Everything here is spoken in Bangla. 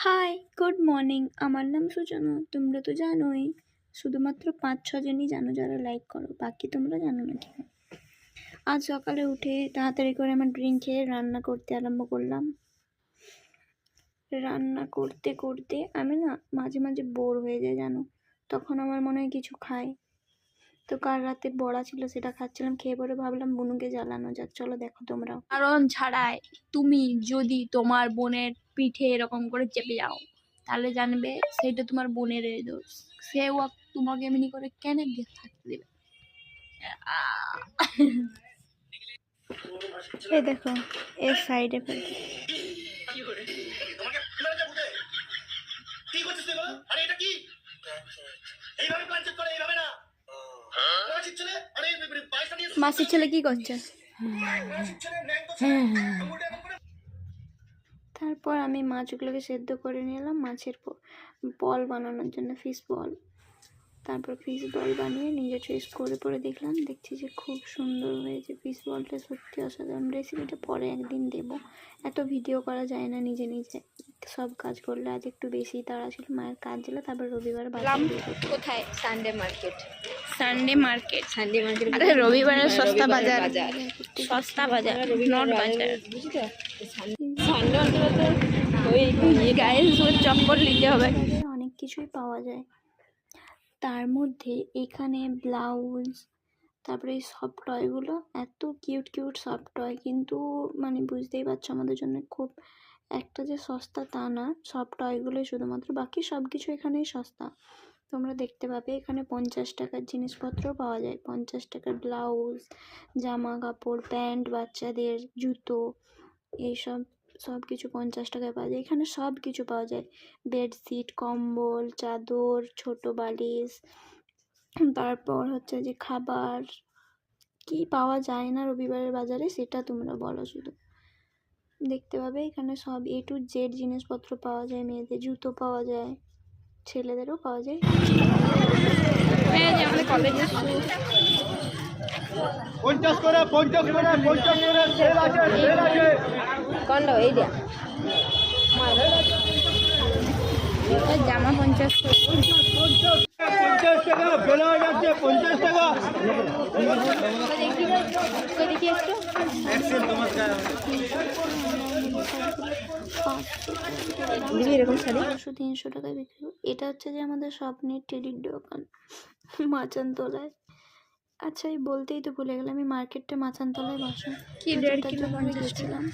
High, good morning. আমার নাম সূচনা। তোমরা তো জানোই, শুধুমাত্র 5-6 জনই জানো যারা লাইক করো, বাকি তোমরা জানো না কেন। আজ সকালে উঠে তাড়াতাড়ি করে আমার ড্রিঙ্ক খেয়ে রান্না করতে আরম্ভ করলাম। রান্না করতে করতে আমি না মাঝে মাঝে বোর হয়ে যাই জানো, তখন আমার মনে হয় কিছু খাই। তো কাল রাতে বড়া ছিল, সেটা খাচ্ছিলাম। খেয়ে পরে ভাবলাম বুনুকে জ্বালানো যাক, চলো দেখো তোমরাও। কারণ ছাড়াই তুমি যদি তোমার বোনের পিঠে এরকম করে চেপে যাও, তাহলে জানবে সেটা তোমার বোনের দোষ। সেও তোমাকে এমনি করে কেন দিয়ে থাকতে দেবে। এই দেখো, এর সাইডে ফেলে মাসির ছেলে কি করছে। তারপর আমি মাছগুলোকে সেদ্ধ করে নিলাম, মাছের বল বানানোর জন্য, ফিশ বল। তারপর ফিশ বল বানিয়ে নিজে টেস্ট করে দেখলাম, দেখছি যে খুব সুন্দর হয়েছে। ফিশ বলটা সত্যি অসাধারণ। রেসিপিটা পরে একদিন দেবো, এত ভিডিও করা যায় না নিজে নিজে, সব কাজ করলে। আজ একটু বেশি তাড়া ছিল, মায়ের কাজ ছিল। তারপর রবিবার কোথায়? Sunday market. আরে রবিবারের সস্তা বাজার, সস্তা বাজার, নট বাজার। চক্কর নিতে হবে। অনেক কিছুই পাওয়া যায়। তার মধ্যে এখানে ব্লাউজ, তারপরে এই সফট টয়গুলো, এত কিউট কিউট সফট টয়, কিন্তু মানে বুঝতেই পারছো আমাদের জন্য খুব একটা যে সস্তা তা না। সফট টয়গুলোই শুধুমাত্র, বাকি সব কিছু এখানেই সস্তা। তোমরা দেখতে পাবে এখানে 50 টাকার জিনিসপত্র পাওয়া যায়। 50 টাকার ব্লাউজ, জামা কাপড়, প্যান্ট, বাচ্চাদের জুতো, এইসব সব কিছু 50 টাকায় পাওয়া যায়। এখানে সব কিছু পাওয়া যায়, বেডশিট, কম্বল, চাদর, ছোট বালিশ, তারপর হচ্ছে যে খাবার। কি পাওয়া যায় না রবিবারের বাজারে সেটা তোমরা বলো। শুধু দেখতে পাবে এখানে সব A to Z জিনিসপত্র পাওয়া যায়। মেয়েদের জুতো পাওয়া যায়, ছেলেদেরও পাওয়া যায়। আমাদের কলেজের কোনটা এই দেয়া জামা 50 টাকা বেলা যাচ্ছে, 50 টাকা। এরকম শাড়ি 200-300 টাকায় বিক্রি। এটা হচ্ছে যে আমাদের স্বপ্নের টেডির দোকান, মাচানতলায়। আচ্ছা, এই বলতেই তো ভুলে গেলাম, আমি মার্কেটটা মাচানতলায় বসে, কি যেটার জন্য আমি গেছিলাম।